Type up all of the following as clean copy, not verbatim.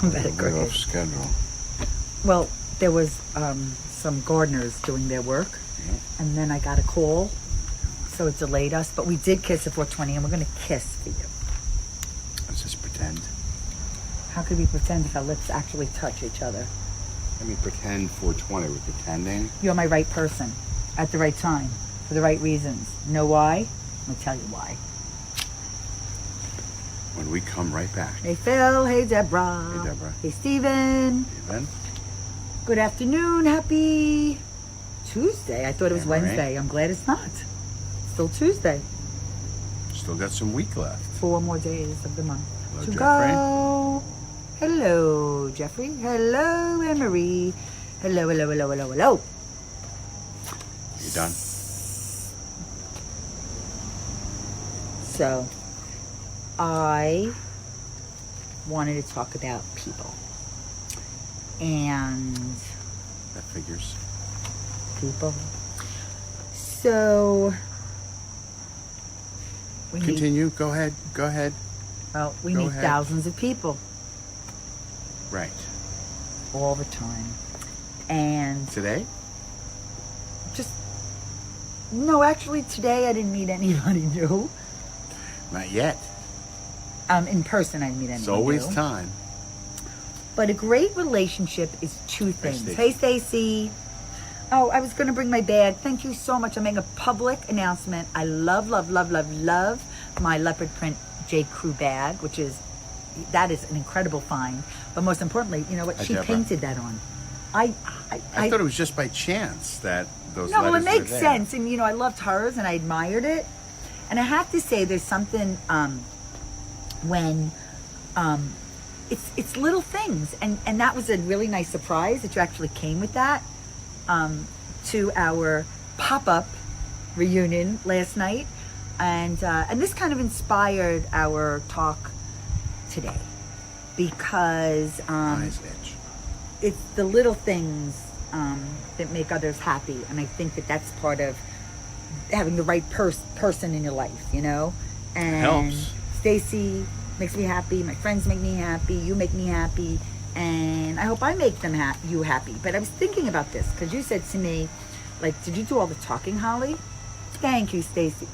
I'm bad at We're crooked. off schedule. Well, there was some gardeners doing their work, Yeah. and then I got a call, so it delayed us. But we did kiss at 4:20, and we're going to kiss for you. Let's just pretend. How could we pretend if our lips actually touch each other? Let me pretend 420. We're pretending. You're my right person at the right time for the right reasons. Know why? I'm going to tell you why. When we come right back. Hey, Phil. Hey, Deborah. Hey, Deborah. Hey, Steven. Even? Good afternoon. Happy Tuesday. I thought it was Yeah, right. Wednesday. I'm glad it's not. Still Tuesday. Still got some week left. 4 more days of the month Hello, to Jeffrey. go. Hello, Jeffrey. Hello, Anne-Marie. Hello, hello, hello, hello, hello. You done? So, I wanted to talk about people. And That figures. people. So, we meet, Continue. Go ahead. Go ahead. well, we Go meet ahead. thousands of people Right. all the time. And Today? just, no, actually today I didn't meet anybody new. Not yet. In person I didn't meet anybody It's always new. time. But a great relationship is two things. Stacey. Hey, Stacy. Oh, I was going to bring my bag. Thank you so much. I'm making a public announcement. I love, love, love, love, love my leopard print J. Crew bag, that is an incredible find. But most importantly, you know what? Hi, She Deborah. painted that on. I thought it was just by chance that those no, well, letters it makes were there. sense. And, I loved hers and I admired it. And I have to say, there's something when it's little things. And that was a really nice surprise that you actually came with that to our pop-up reunion last night. And this kind of inspired our talk today because Eyes itch. it's the little things that make others happy, and I think that that's part of having the right person in your life, And Helps. Stacy makes me happy. My friends make me happy. You make me happy, and I hope I make them you happy. But I was thinking about this because you said to me, like, "Did you do all the talking, Holly?" Thank you, Stacy.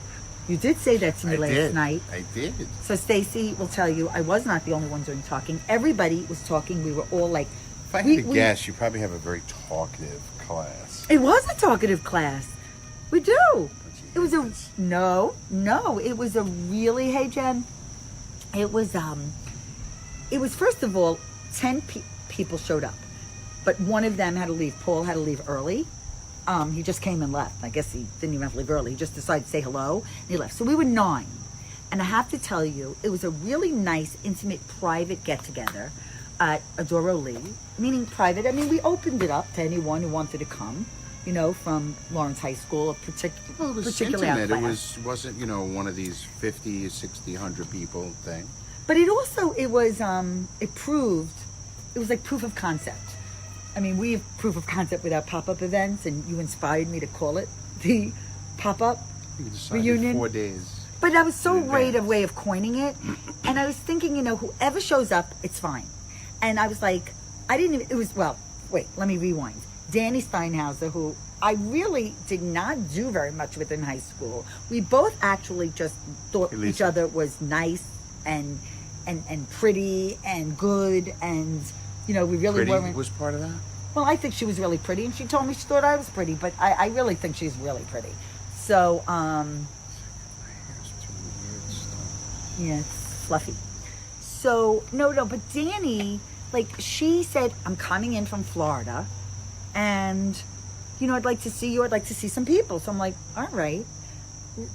You did say that to me last night. I did. So Stacy will tell you, I was not the only one doing talking. Everybody was talking. We were all like, If I had to guess, you probably have a very talkative class. it was a talkative class. We do. Don't you It was hate a this? no. It was a really, hey Jen. It was first of all 10 people showed up, but one of them had to leave. Paul had to leave early. He just came and left. I guess he didn't even have to leave early. He just decided to say hello and he left. So we were 9. And I have to tell you, it was a really nice, intimate, private get-together at Adoro Lee. Meaning private, I mean, we opened it up to anyone who wanted to come, from Lawrence High School, Well, it was particularly our intimate. class. Wasn't, one of these 50, 60, 100 people thing. But it was it was like proof of concept. I mean, we have proof of concept with our pop-up events, and you inspired me to call it the pop-up You decided reunion. 4 days. But that was so in great a advance. way of coining it. And I was thinking, whoever shows up, it's fine. And I was like, let me rewind. Danny Steinhauser, who I really did not do very much with in high school. We both actually just thought Elisa. each other was nice and pretty and good, and we really Pretty weren't. was part of that? Well, I think she was really pretty, and she told me she thought I was pretty, but I really think she's really pretty. So, My hair's too weird stuff. yeah, it's fluffy. So, no, but Danny, she said, I'm coming in from Florida, and, I'd like to see you. I'd like to see some people. So I'm like, all right.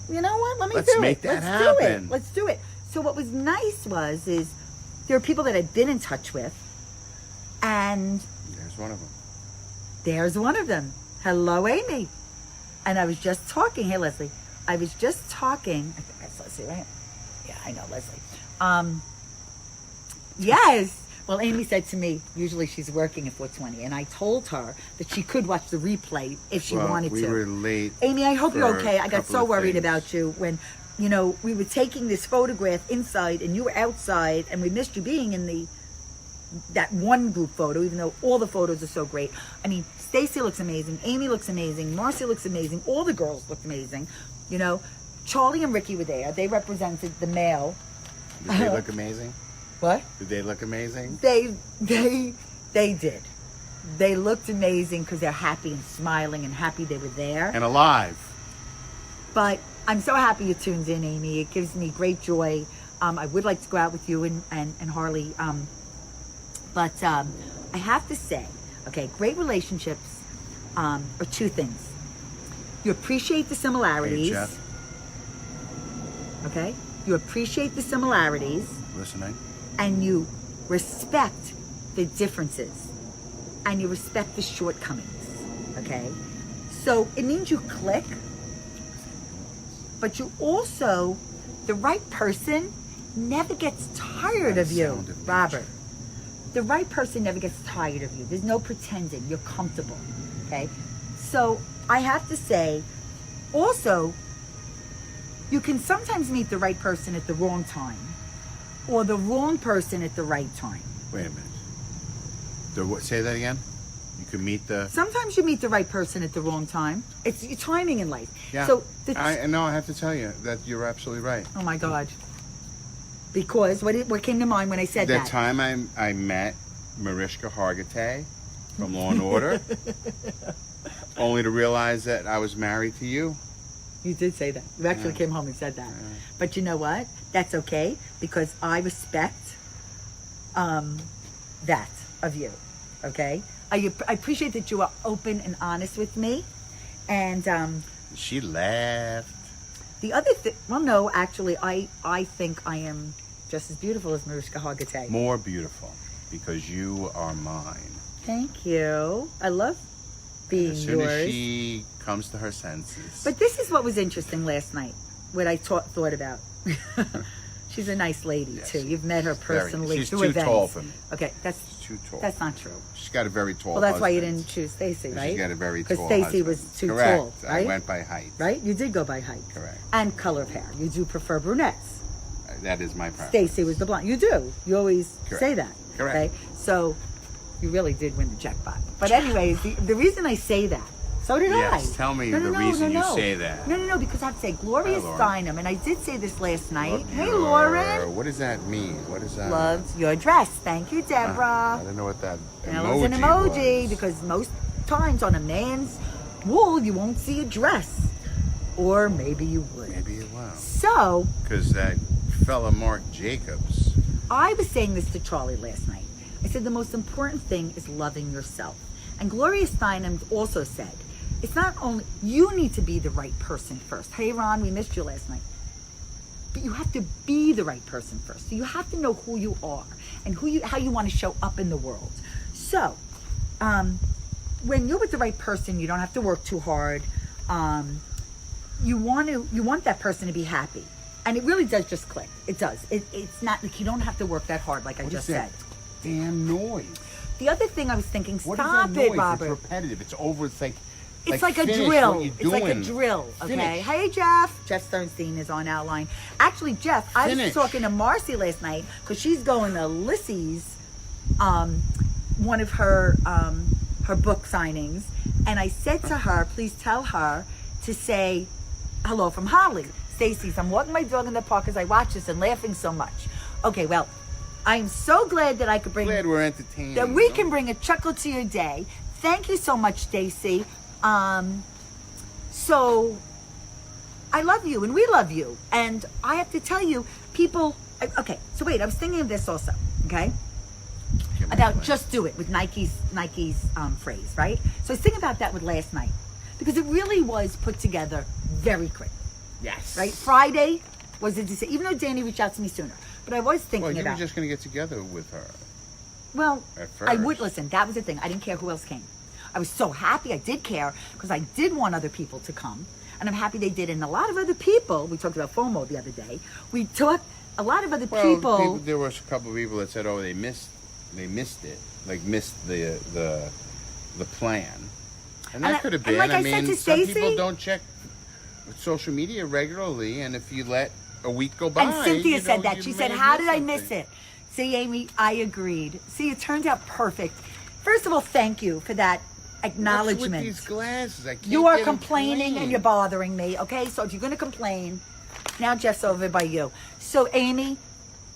You know what? Let me Let's do make it. that Let's do happen. it. Let's do it. So what was nice is there are people that I've been in touch with, and There's one of them. there's one of them. Hello, Amy. And I was just talking. Hey, Leslie. I was just talking. I think that's Leslie, right? Yeah, I know Leslie. Yes. Well, Amy said to me, usually she's working at 4:20, and I told her that she could watch the replay if she wanted we to. were late. Amy, I hope you're for okay. a I got couple so of worried things. about you when, we were taking this photograph inside and you were outside, and we missed you being in the that one group photo, even though all the photos are so great. I mean, Stacy looks amazing, Amy looks amazing, Marcy looks amazing, all the girls look amazing. You know, Charlie and Ricky were there. They represented the male. Did they look amazing? What? Did they look amazing? They did. They looked amazing because they're happy and smiling and happy they were there. And alive. But I'm so happy you tuned in, Amy. It gives me great joy. I would like to go out with you and Harley. But I have to say, okay, great relationships are two things. You appreciate the similarities. Hey, Jeff. Okay? You appreciate the similarities. Listening. And you respect the differences. And you respect the shortcomings. Okay? So it means you click. But you also, the right person never gets tired of you, Robert. The right person never gets tired of you. There's no pretending. You're comfortable. Okay? So I have to say, also, you can sometimes meet the right person at the wrong time, or the wrong person at the right time. Wait a minute. Say that again? You can meet the... Sometimes you meet the right person at the wrong time. It's your timing in life. Yeah. So I have to tell you that you're absolutely right. Oh my God. Because what came to mind when I said that? The time I met Mariska Hargitay from Law and Order, only to realize that I was married to you. You did say that. You actually came home and said that. Yeah. But you know what? That's okay because I respect that of you. Okay? I appreciate that you are open and honest with me. And she laughed. the other thing, well, no, actually, I think I am just as beautiful as Mariska Hargitay. More beautiful because you are mine. Thank you. I love being As soon yours. as she comes to her senses. But this is what was interesting last night, what I thought about. She's a nice lady, Yes. too. You've met her personally She's through too events. tall for me. Okay, She's too tall. that's not true. She's got a very tall Well, that's why you husband. didn't choose Stacy, right? She's got a very tall Because Stacy husband. was too Correct. tall, right? I went by height. Right? You did go by height. Correct. And color of hair. You do prefer brunettes. That is my preference. Stacy was the blonde. You do. You always Correct. say that. Correct. Okay? So you really did win the jackpot. But anyways, the reason I say that, so did I. Yes, tell me the reason you say that. No, because I have to say Gloria Hi, Lauren. Steinem, and I did say this last night. Love Hey, your- Lauren. What does that mean? What is that? Loves your dress. Thank you, I Deborah. don't know what that That emoji was an emoji was. because most times on a man's wall you won't see a dress. Or maybe you would. Maybe it will. So, Because that fella Mark Jacobs. I was saying this to Charlie last night. I said the most important thing is loving yourself. And Gloria Steinem also said, it's not only, you need to be the right person first. Hey Ron, we missed you last night. But you have to be the right person first. So you have to know who you are and how you want to show up in the world. So, when you're with the right person, you don't have to work too hard. You want that person to be happy. And it really does just click. It does. It's not like you don't have to work that hard, like I What just is said. that damn noise? The other thing I was thinking, What is stop that noise? it, Robert. It's repetitive. It's over. It's like a finish drill. what you're It's like a doing. drill. Okay. Finish. Hey, Jeff. Jeff Sternstein is on our line. Actually, Jeff, I was Finish. talking to Marcy last night because she's going to Lissy's, one of her book signings, and I said to her, please tell her to say hello from Holly. Stacy's, I'm walking my dog in the park as I watch this and laughing so much. Okay, well, I'm so glad that I could bring Glad we're entertaining. that we can bring a chuckle to your day. Thank you so much, Stacy. So I love you and we love you. And I have to tell you, people, okay, so wait, I was thinking of this also, okay? About just do it with Nike's phrase, right? So I was thinking about that with last night because it really was put together very quick, Yes. right? Friday was a decision, even though Danny reached out to me sooner. But I was thinking Well, you about were just going to get together with her. Well, At I would first. listen. That was the thing. I didn't care who else came. I was so happy I did care because I did want other people to come. And I'm happy they did. And a lot of other people, we talked about FOMO the other day. We talked, a lot of other people. There was a couple of people that said, "Oh, they missed it, like missed the plan," and that could have been. like I said mean, to some Stacey- people don't check social media regularly, and if you let a week go by, And Cynthia you said know, that. you She may said, have how missed did I miss something. it? See, Amy, I agreed. See, it turned out perfect. First of all, thank you for that What's acknowledgement. with these glasses? I can't You are get 'em complaining clean. and you're bothering me, okay? So if you're going to complain, now Jeff's over by you. So, Amy,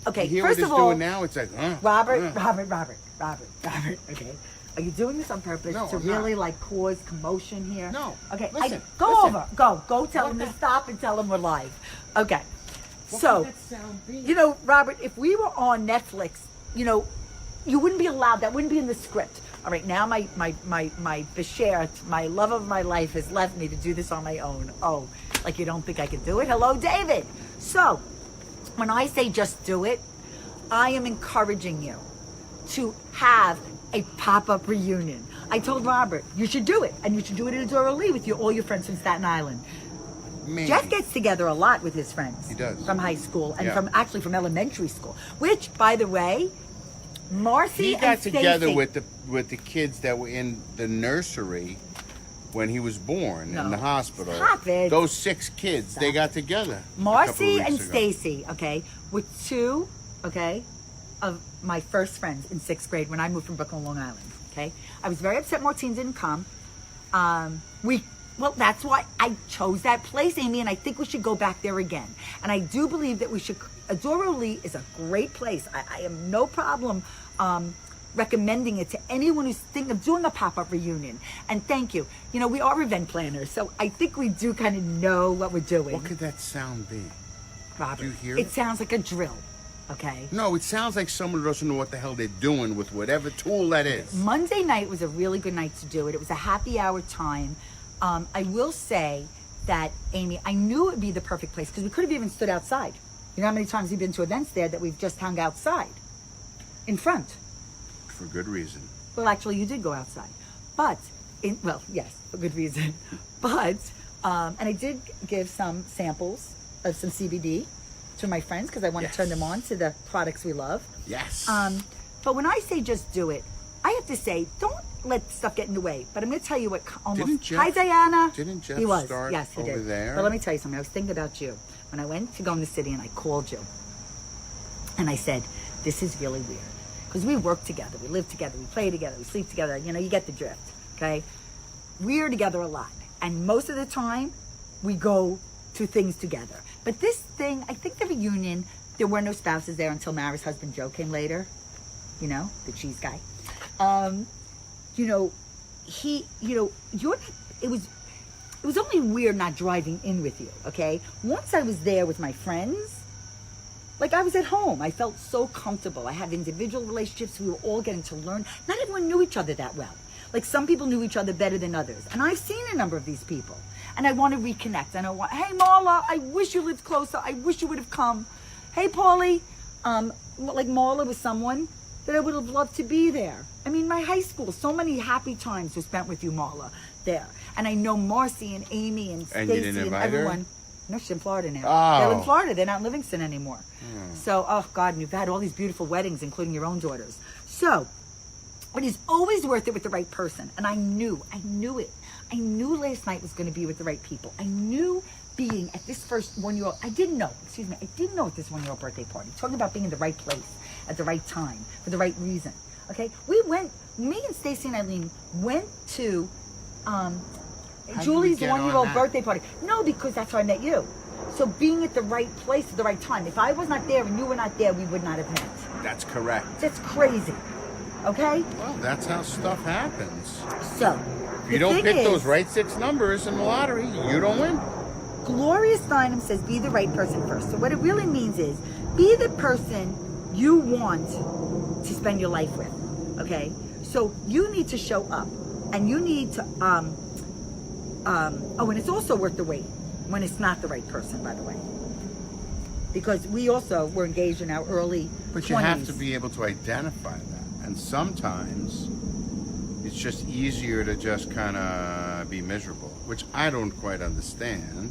okay, You hear first what of it's all, doing now? It's like, Robert, okay? Are you doing this on purpose No, to I'm not. really like cause commotion here? No. Okay, Listen, go listen. over. Go tell What him to the- stop and tell him we're live. Okay. What So, could that sound be? you know, Robert, if we were on Netflix, you know, you wouldn't be allowed, that wouldn't be in the script. All right, now my Bashert, my love of my life has left me to do this on my own. Oh, like you don't think I can do it? Hello, David. So, when I say just do it, I am encouraging you to have a pop-up reunion. I told Robert, you should do it, and you should do it at Adora Lee with all your friends from Staten Island. Maybe. Jeff gets together a lot with his friends. He does. From high school and Yeah. from elementary school. Which, by the way, Marcy He and got together Stacy- with the kids that were in the nursery when he was born No. in the hospital. Stop it. Those 6 kids, they got together. a couple Marcy of and weeks ago. Stacy, okay, were 2, okay, of my first friends in 6th grade when I moved from Brooklyn, Long Island. Okay, I was very upset Martine didn't come. Well, that's why I chose that place, Amy, and I think we should go back there again. And I do believe that we should. Adora Lee is a great place. I have no problem recommending it to anyone who's thinking of doing a pop-up reunion. And thank you. You know, we are event planners, so I think we do kind of know what we're doing. What could that sound be? Robert, do you hear it it? sounds like a drill. Okay. No, it sounds like someone doesn't know what the hell they're doing with whatever tool that is. Monday night was a really good night to do it. It was a happy hour time. I will say that, Amy, I knew it would be the perfect place because we could have even stood outside. You know how many times we've been to events there that we've just hung outside in front? For good reason. Well, actually, you did go outside. But, yes, for good reason. But, and I did give some samples of some CBD to my friends because I want to turn them on to the products we love. Yes. But when I say just do it, I have to say, don't let stuff get in the way. But I'm going to tell you what almost... Didn't Jeff- Hi, Diana. didn't Jeff he was. start Yes, he over did. there? But let me tell you something. I was thinking about you. When I went to go in the city and I called you. And I said, this is really weird. Because we work together. We live together. We play together. We sleep together. You know, you get the drift. Okay? We're together a lot. And most of the time, we go to things together. But this thing, I think the reunion, there were no spouses there until Mara's husband Joe came later. You know, the cheese guy. You know, it was only weird not driving in with you, okay? Once I was there with my friends, like I was at home. I felt so comfortable. I had individual relationships. We were all getting to learn. Not everyone knew each other that well. Like some people knew each other better than others. And I've seen a number of these people. And I want to reconnect. And I want, hey, Marla, I wish you lived closer. I wish you would have come. Hey, Paulie, like Marla was someone that I would have loved to be there. I mean, my high school, so many happy times were spent with you, Marla, there. And I know Marcy and Amy and And you Stacy didn't and invite her? everyone. No, she's in Florida now. Oh. They're in Florida. They're not in Livingston anymore. So, oh God, and you've had all these beautiful weddings, including your own daughters. So, it is always worth it with the right person. And I knew it. I knew last night was going to be with the right people. I knew being at this first one-year-old, I didn't know at this one-year-old birthday party. Talking about being in the right place at the right time for the right reason. Okay? Me and Stacy and Eileen went to did Julie's we get on one-year-old that? birthday party. No, because that's how I met you. So being at the right place at the right time. If I was not there and you were not there, we would not have met. That's correct. That's crazy. Okay? Well, that's how stuff happens. So, If you don't pick those right 6 numbers in the lottery, you don't win. Gloria Steinem says be the right person first. So what it really means is be the person you want to spend your life with. Okay? So you need to show up. And you need to and it's also worth the wait when it's not the right person, by the way. Because we also were engaged in our early But 20s. you have to be able to identify that. And sometimes it's just easier to just kind of be miserable, which I don't quite understand,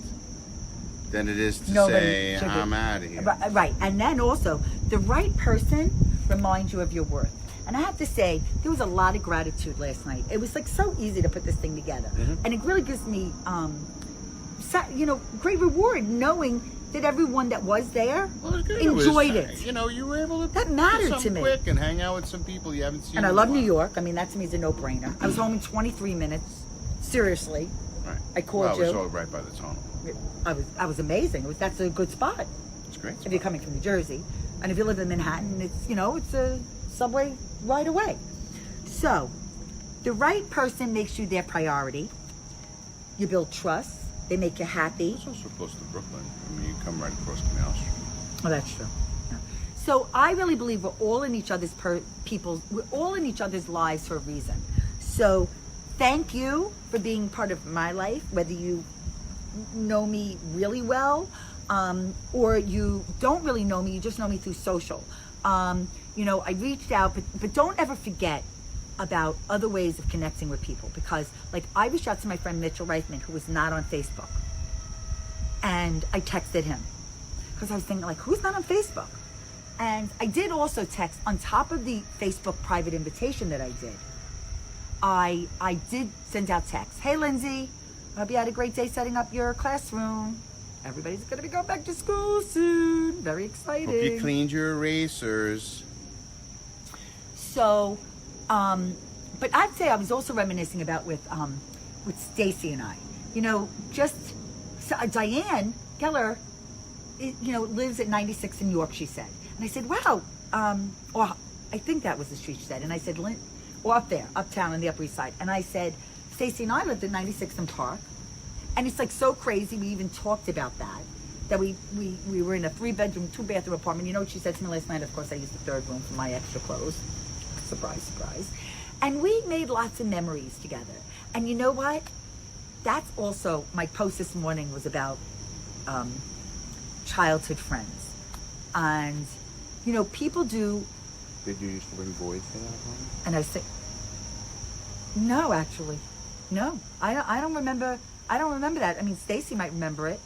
than it is to say, should be. I'm out of here. Right. And then also, the right person reminds you of your worth. And I have to say, there was a lot of gratitude last night. It was like so easy to put this thing together. And it really gives me, great reward knowing did everyone that was there Well, it's good. enjoyed It it? was, you know, you were able to That do mattered something to me. quick and hang out with some people you haven't seen. And I in a love New while. York. I mean, that to me is a no-brainer. I was home in 23 minutes. Seriously, Right. I called Well, it was you. all right by the tunnel. I was amazing. That's a good spot It's great. if you're coming from New Jersey, and if you live in Manhattan, it's a subway right away. So, the right person makes you their priority. You build trust. They make you happy. It's also close to Brooklyn. I mean, you come right across Canal Street. Oh, that's true. Yeah. So I really believe we're all in each other's we're all in each other's lives for a reason. So thank you for being part of my life, whether you know me really well, or you don't really know me, you just know me through social. I reached out, but don't ever forget about other ways of connecting with people, because like I reached out to my friend Mitchell Reithman, who was not on Facebook, and I texted him because I was thinking, like, who's not on Facebook? And I did also text on top of the Facebook private invitation that I did. I did send out texts. Hey, Lindsay, I hope you had a great day setting up your classroom. Everybody's going to be going back to school soon. Very exciting. Hope you cleaned your erasers. So, but I'd say I was also reminiscing about with Stacy and I. Diane Geller, lives at 96 in York, she said. And I said, wow, or I think that was the street she said. And I said, or up there, uptown on the Upper East Side. And I said, Stacy and I lived at 96 in Park. And it's like so crazy. We even talked about that we were in a 3-bedroom, 2-bathroom apartment. You know what she said to me last night? Of course, I used the 3rd room for my extra clothes. Surprise, surprise. And we made lots of memories together. And you know what? That's also, my post this morning was about childhood friends. And, people do. Did you used to bring boys to that apartment? And I say, no, actually. No, I don't remember. I don't remember that. I mean, Stacy might remember it.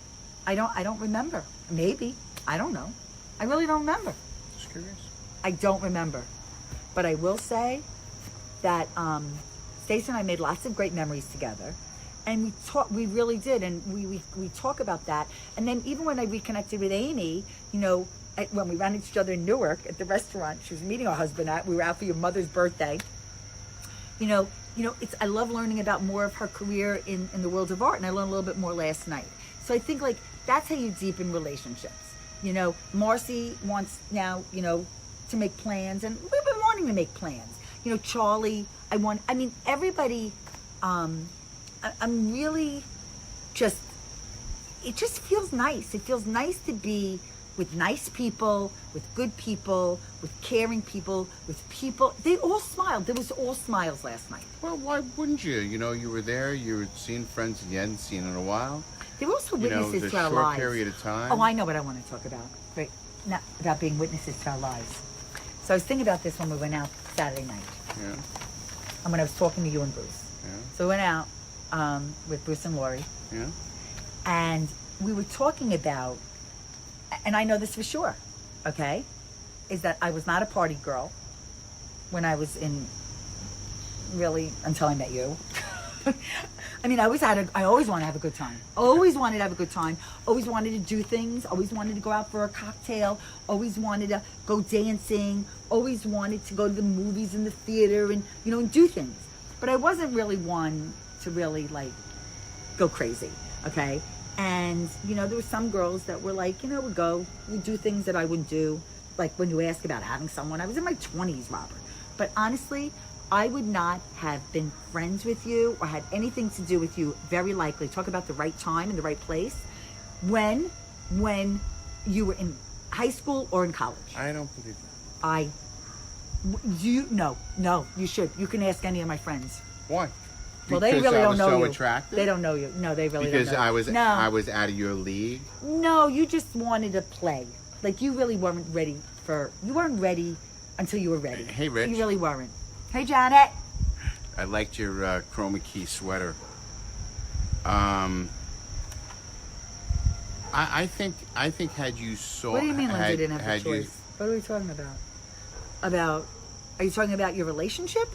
I don't remember. Maybe. I don't know. I really don't remember. Just curious. I don't remember. But I will say that Stacy and I made lots of great memories together. And we really did. And we talk about that. And then even when I reconnected with Amy, when we ran into each other in Newark at the restaurant, she was meeting her husband we were out for your mother's birthday. I love learning about more of her career in the world of art. And I learned a little bit more last night. So I think that's how you deepen relationships. Marcy wants now, to make plans, and we've been wanting to make plans. Charlie, everybody, I'm really it just feels nice. It feels nice to be with nice people, with good people, with caring people, with people. They all smiled. There was all smiles last night. Well, why wouldn't you? You were there, you were seeing friends you hadn't seen in a while. They were also witnesses to our short lives. period of time. Oh, I know what I want to talk about. Right, not about being witnesses to our lives. So I was thinking about this when we went out Saturday night. Yeah. And when I was talking to you and Bruce. Yeah. So we went out with Bruce and Lori. Yeah. And we were talking about, and I know this for sure, okay, is that I was not a party girl when I was until I met you. I mean, I always wanted to have a good time. Always wanted to have a good time. Always wanted to do things. Always wanted to go out for a cocktail. Always wanted to go dancing. Always wanted to go to the movies and the theater and, and do things. But I wasn't really one to really, go crazy, okay? And, there were some girls that were would do things that I wouldn't do. Like when you ask about having someone, I was in my 20s, Robert. But honestly, I would not have been friends with you or had anything to do with you, very likely, talk about the right time and the right place, when you were in high school or in college. I don't believe that. No, you should. You can ask any of my friends. Why? Well, they really don't know you. I was so attractive? They don't know you. No, they really don't know you. Because I was out of your league? No, you just wanted to play. You really weren't ready you weren't ready until you were ready. Hey, Rich. You really weren't. Hey, Janet. I liked your chroma key sweater. I think had you saw. What do you mean Lindsay didn't have a had choice? What are we talking about? Are you talking about your relationship?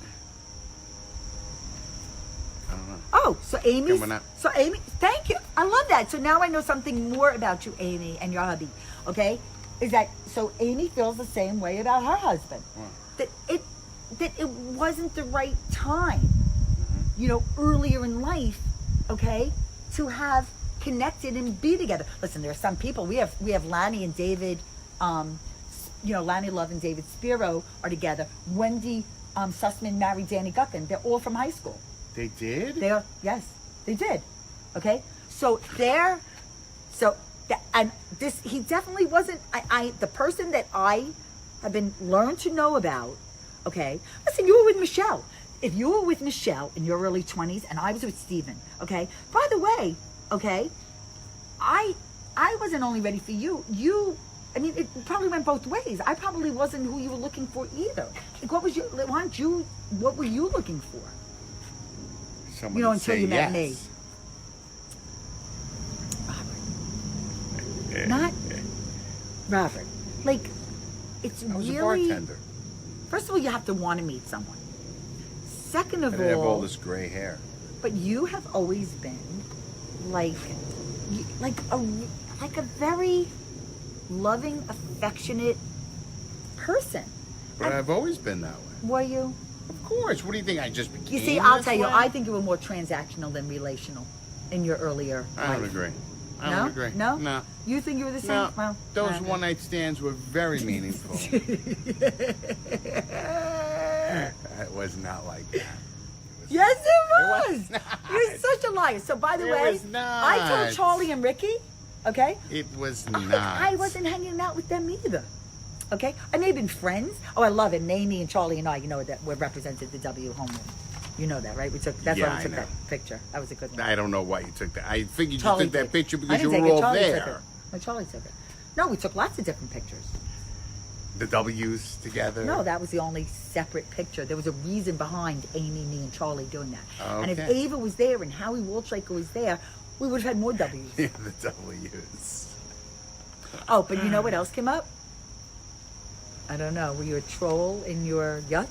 I don't know. Oh, so Amy. Coming up. So Amy, thank you. I love that. So now I know something more about you, Amy, and your hubby. Okay, is that so? Amy feels the same way about her husband. Wow. That it wasn't the right time, you know, earlier in life, okay, to have connected and be together. Listen, there are some people. We have Lanny and David, you know, Lanny Love and David Spiro are together. Wendy Sussman married Danny Guckin. They're all from high school. They did? Yes, they did. Okay, and this, he definitely wasn't. The person that I have been learned to know about. Okay, listen, you were with Michelle. If you were with Michelle in your early 20s, and I was with Steven, okay. By the way, okay, I wasn't only ready for you. I mean, it probably went both ways. I probably wasn't who you were looking for either. Like, what were you looking for? Someone You know, to until say you met yes. me. Not Robert. Like, it's I was really. a bartender. First of all, you have to want to meet someone. Second of I have all all, this gray hair. but you have always been like a very loving, affectionate person. But I've always been that way. Were you? Of course. What do you think? I just became You see, I'll this tell you, way? I think you were more transactional than relational in your earlier I don't life. agree. I No? don't agree. No? No. You think you were the same? No. Well, Those okay. one-night stands were very meaningful. It was not like that. Yes, it It was. was not. You're such a liar. So, by the It way, was not. I told Charlie and Ricky, okay, It was not. I wasn't hanging out with them either. Okay, I may have been friends. Oh, I love it. And Amy and Charlie and I, you know that we're represented the W homeroom. You know that, right? That's Yeah, why we I took know. that picture. That was a good one. I don't know why you took that. I figured Charlie you took that did. picture I because you didn't were take it. all Charlie there. Took it. No, Charlie took it. No, we took lots of different pictures. The W's together. No, that was the only separate picture. There was a reason behind Amy, me, and Charlie doing that. And if Okay. Ava was there and Howie Waldshaker was there, we would have had more W's. Yeah, the W's. Oh, but you know what else came up? I don't know. Were you a troll in your yacht?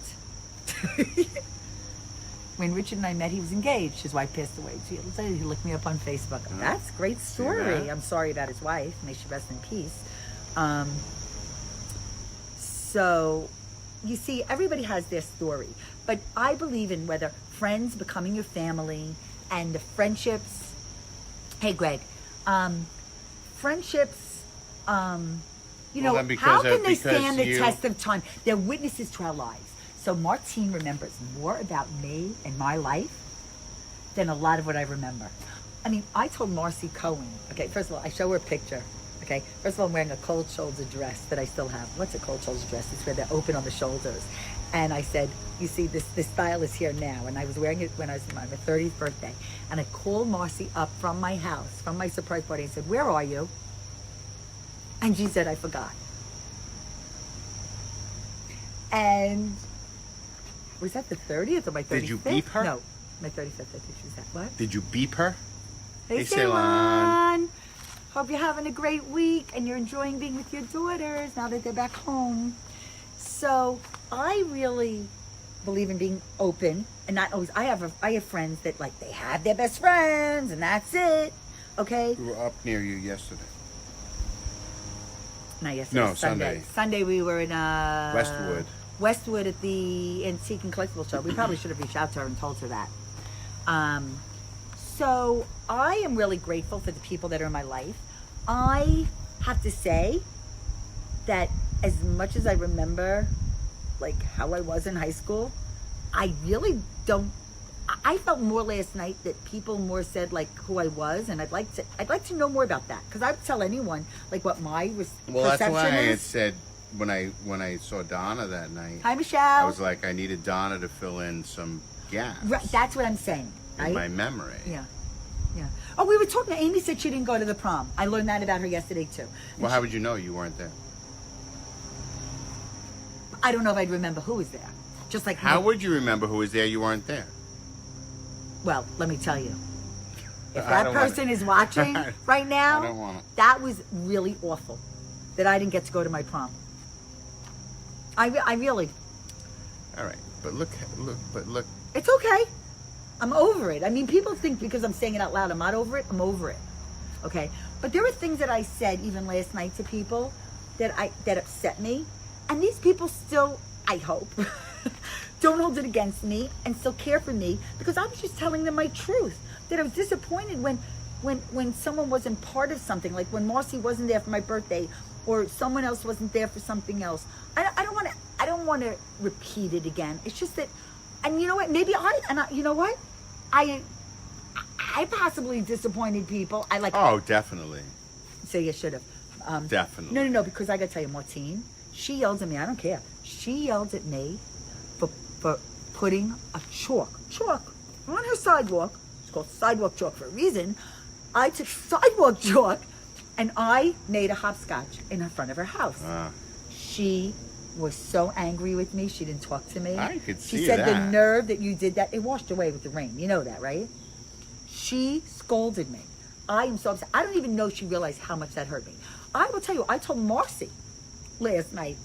When Richard and I met, he was engaged. His wife passed away 2 years later. He looked me up on Facebook. That's a great story. that? I'm sorry about his wife. May she rest in peace. So, you see, everybody has their story. But I believe in whether friends becoming your family and the friendships. Hey, Greg. Friendships, you Well, know, then because how of- can they because stand the you- test of time? They're witnesses to our lives. So Martine remembers more about me and my life than a lot of what I remember. I mean, I told Marcy Cohen, okay, first of all, I show her a picture, okay? First of all, I'm wearing a cold shoulder dress that I still have. What's a cold shoulder dress? It's where they're open on the shoulders. And I said, you see, this style is here now. And I was wearing it when I was on my 30th birthday. And I called Marcy up from my house, from my surprise party, and said, where are you? And she said, I forgot. And was that the 30th or my 35th? Did you beep her? No, my 35th, I think she said. What? Did you beep her? Hey, Hey, Ceylon. Hope you're having a great week and you're enjoying being with your daughters now that they're back home. So I really believe in being open and not always. I have friends that like they have their best friends and that's it. Okay. We were up near you yesterday. Not yesterday. No, Sunday. Sunday we were in Westwood at the Antique and Collectible Show. We probably should have reached out to her and told her that. So I am really grateful for the people that are in my life. I have to say that as much as I remember like how I was in high school, I really don't. I felt more last night that people more said like who I was, and I'd like to know more about that because I'd tell anyone like what my Well, that's perception why I had is. said when I saw Donna that night, Hi, Michelle. I was like, I needed Donna to fill in some gaps Right, that's what I'm saying. in Right? my memory. Yeah. Yeah. Oh, we were talking. Amy said she didn't go to the prom. I learned that about her yesterday too. Well, how would you know you weren't there? I don't know if I'd remember who was there. Just like How me. would you remember who was there? You weren't there. Well, let me tell you. If I that don't wanna- person is watching right now, I don't want to. that was really awful that I didn't get to go to my prom. I really. All right, but look. It's okay. I'm over it. I mean, people think because I'm saying it out loud, I'm not over it. I'm over it. Okay, but there were things that I said even last night to people that upset me, and these people still, I hope, don't hold it against me and still care for me, because I was just telling them my truth. That I was disappointed when someone wasn't part of something, like when Marcy wasn't there for my birthday, or someone else wasn't there for something else. I don't want to repeat it again. It's just that, and you know what? Maybe you know what? I possibly disappointed people. Oh, definitely. So you should have. Definitely. No, because I got to tell you, Martine, she yelled at me. I don't care. She yelled at me for putting a chalk on her sidewalk. It's called sidewalk chalk for a reason. I took sidewalk chalk and I made a hopscotch in the front of her house. She was so angry with me. She didn't talk to me. I could see She said that. the nerve that you did that. It washed away with the rain. You know that, right? She scolded me. I am so upset. I don't even know she realized how much that hurt me. I will tell you, I told Marcy last night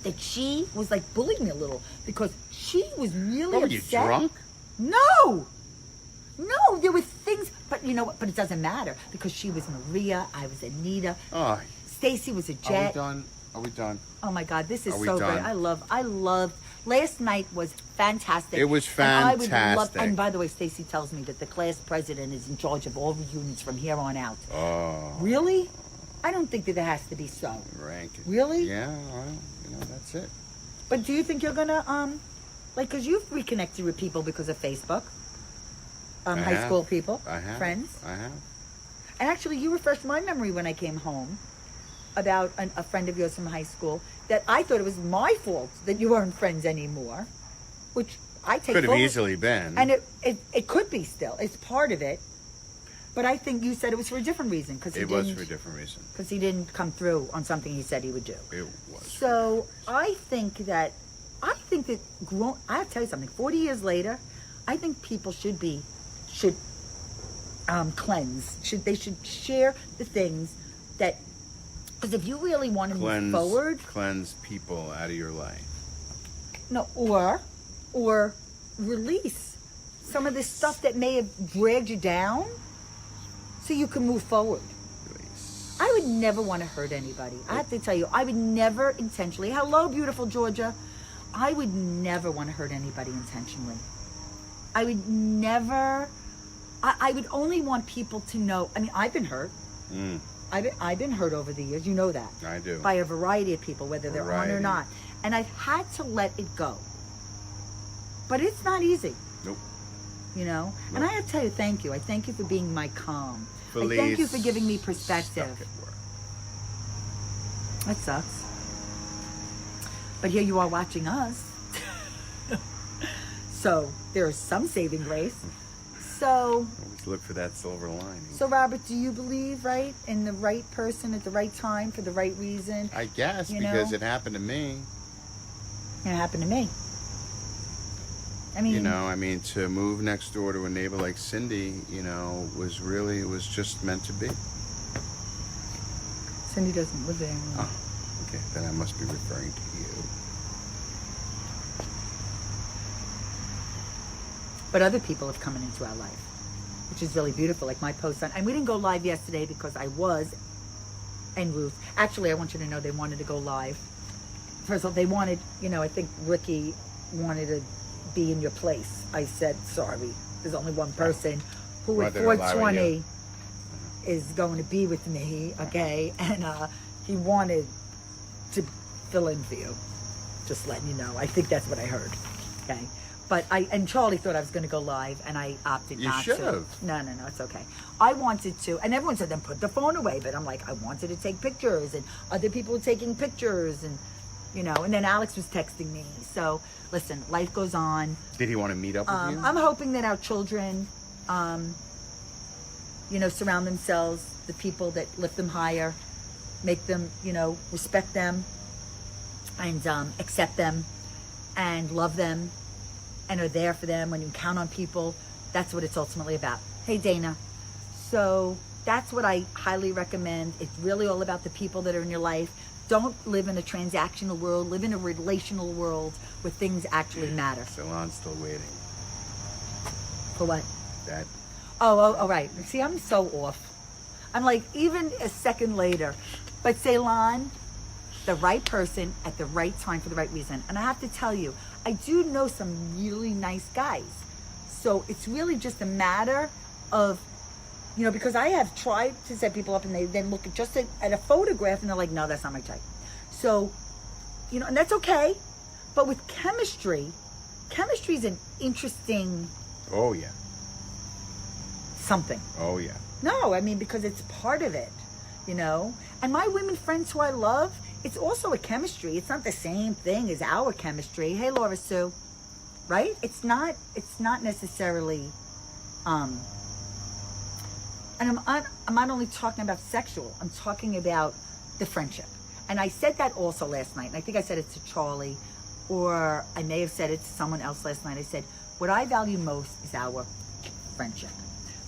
that she was like bullying me a little because she was really What, were upset. you drunk? No, there were things, but you know what? But it doesn't matter because she was Maria, I was Anita, Oh, Stacy was a are Jet. we done? Are we done? Oh my God, this is Are we so done? great. I loved. Last night was fantastic. It was And I would fantastic. and by the way, Stacy tells me that the class president is in charge of all reunions from here on out. Oh, Really? I don't think that it has to be so. rank it. Really? Yeah, well, that's it. But do you think you're gonna because you've reconnected with people because of Facebook? I High have. school people, I have. friends. I have. And actually, you refreshed my memory when I came home about a friend of yours from high school that I thought it was my fault that you weren't friends anymore, which I take Could have full- easily been. And it could be still. It's part of it. But I think you said it was for a different reason because it was for a different reason. because he didn't come through on something he said he would do. It was. So I think that I have to tell you something. 40 years later, I think people should cleanse. They should share the things that, because if you really want to move forward, Cleanse people out of your life. no, or release some of this stuff that may have dragged you down, so you can move forward. Release. I would never want to hurt anybody. I have to tell you, I would never intentionally. Hello, beautiful Georgia. I would never want to hurt anybody intentionally. I would never. I would only want people to know. I mean, I've been hurt. Mm, I've been hurt over the years. You know that. I do. By a variety of people, whether they're on or Variety. not. And I've had to let it go. But it's not easy. Nope. You know? And I have to tell you, thank you. I thank you for being my calm. Felice I thank you for giving me perspective. stuck at work. That sucks. But here you are watching us. So there's some saving grace. So Always look for that silver lining. Robert, do you believe, right, in the right person at the right time for the right reason? I guess You because know? it happened to me. It happened to me. I mean, I mean, to move next door to a neighbor like Cindy, was just meant to be. Cindy doesn't live there anymore. Oh, okay. Then I must be referring to you. But other people have come into our life, which is really beautiful. Like my post on, and we didn't go live yesterday because I was, and Ruth. Actually, I want you to know they wanted to go live. First of all, they wanted, I think Ricky wanted to be in your place. I said, sorry, there's only one person who at Wanted to lie with 420 is going to be with me, okay? And he wanted to fill in for you. Just letting you know. I think that's what I heard, okay? But and Charlie thought I was going to go live, and I opted You not should to. have. No, it's okay. I wanted to, and everyone said then put the phone away, but I'm like, I wanted to take pictures, and other people were taking pictures, and and then Alex was texting me. So listen, life goes on. Did he want to meet up with you? I'm hoping that our children, surround themselves, the people that lift them higher, make them, respect them, and accept them, and love them, and are there for them when you count on people. That's what it's ultimately about. Hey, Dana. So that's what I highly recommend. It's really all about the people that are in your life. Don't live in a transactional world. Live in a relational world where things actually matter. Salon's still waiting. For what? That Oh, right. See, I'm so off. I'm like, even a second later. But Ceylon, the right person at the right time for the right reason. And I have to tell you, I do know some really nice guys. So it's really just a matter of, you know, because I have tried to set people up and they then look at just at a photograph and they're like, no, that's not my type. So, you know, and that's okay. But with chemistry is an interesting Oh yeah. something. Oh yeah. No, I mean, because it's part of it, you know? And my women friends who I love, it's also a chemistry. It's not the same thing as our chemistry. Hey, Laura Sue, right? It's not necessarily, and I'm not only talking about sexual, I'm talking about the friendship. And I said that also last night. And I think I said it to Charlie, or I may have said it to someone else last night. I said, what I value most is our friendship.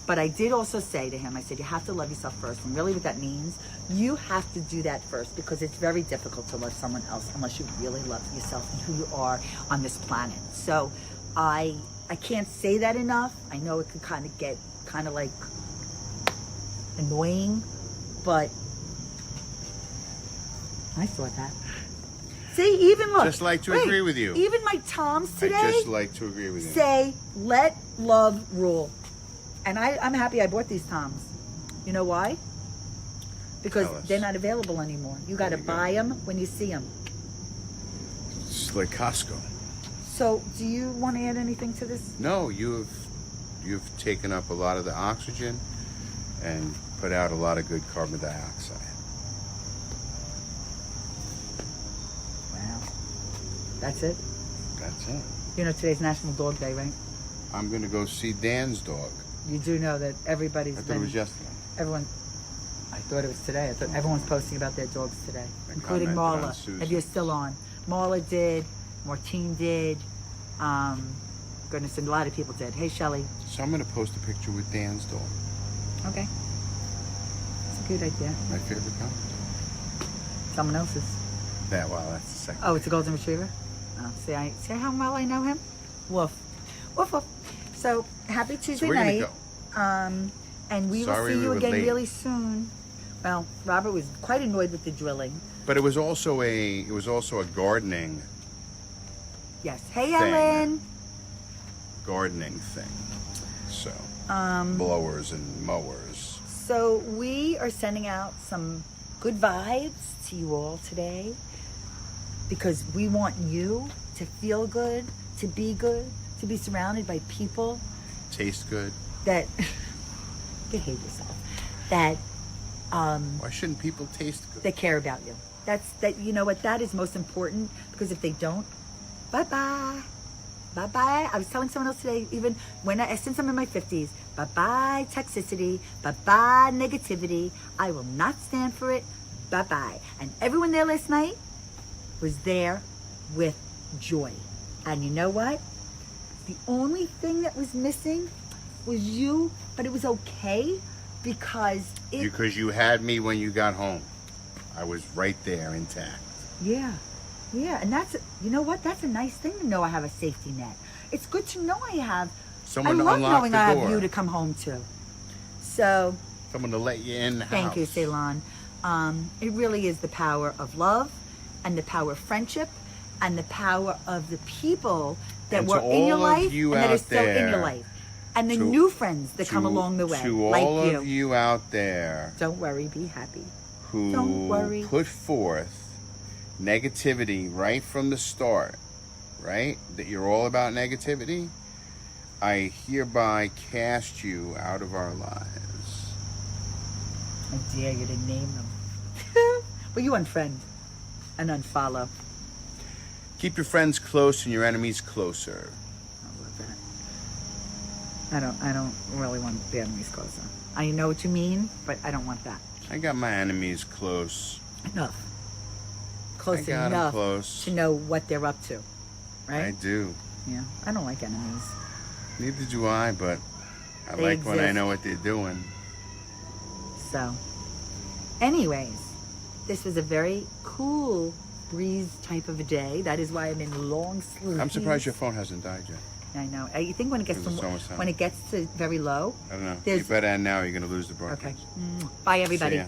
But I did also say to him, I said, you have to love yourself first. And really what that means, you have to do that first, because it's very difficult to love someone else unless you really love yourself and who you are on this planet. So I can't say that enough. I know it could kind of get kind of like annoying, but I thought that. See, even look. Just like to agree with you. Even my Toms today I just like to agree with you. say, let love rule. And I'm happy I bought these Toms. You know why? Because Tell us. they're not available anymore. You got to There you go. buy them when you see them. It's like Costco. So, do you want to add anything to this? No, you've taken up a lot of the oxygen and put out a lot of good carbon dioxide. Wow. That's it? That's it. You know, today's National Dog Day, right? I'm going to go see Dan's dog. You do know that everybody's I thought been... it was yesterday. Everyone... I thought it was today. I thought everyone's posting about their dogs today, I including commented on Marla. Susan. If you're still on. Marla did. Martine did. Goodness, and a lot of people did. Hey, Shelly. So I'm going to post a picture with Dan's dog. Okay. It's a good idea. My favorite color. Someone else's. That's the second. Oh, it's a golden retriever? Oh, see how well I know him? Woof. Woof, woof. So, happy Tuesday we're night. gonna go. And we will Sorry see we you were again late. really soon. Well, Robert was quite annoyed with the drilling. But it was also a gardening Yes. Hey, Thing. Ellen. thing. So Um, blowers and mowers. So we are sending out some good vibes to you all today, because we want you to feel good, to be surrounded by people Taste good. that behave yourself, that Why shouldn't people taste good? that care about you. You know what, that is most important, because if they don't, bye-bye. Bye-bye. I was telling someone else today, even since I'm in my 50s, bye-bye toxicity, bye-bye negativity. I will not stand for it. Bye-bye. And everyone there last night was there with joy. And you know what? The only thing that was missing was you, but it was okay, because Because you had me when you got home. I was right there intact. Yeah, and you know what? That's a nice thing to know I have a safety net. It's good to know I have. Someone I to love unlock knowing the I door. have you to come home to. So, Someone to let you in the thank house. you, Ceylon. It really is the power of love, and the power of friendship, and the power of the people that And were to in your all of life you and that are out still in your there, life, and the to- new friends that come along the way, To like all you. of you out there Don't worry, be happy. who Don't worry. put forth negativity right from the start, right? That you're all about negativity. I hereby cast you out of our lives. I dare you to name them. Well, you unfriend and unfollow. Keep your friends close and your enemies closer. I love that. I don't really want the enemies closer. I know what you mean, but I don't want that. I got my enemies close. Enough. I Close got 'em enough close. to know what they're up to. I Right? do. Yeah. I don't like enemies. Neither do I, but I They like when I exist. know what they're doing. So, anyways, this was a very cool breeze type of a day. That is why I'm in long sleeves. I'm surprised your phone hasn't died yet. I know. I think when it gets Gives us to so much time. when it gets to very low. I don't know. You There's- better end now. You're going to lose the Okay. broadcast. Bye, everybody. See ya.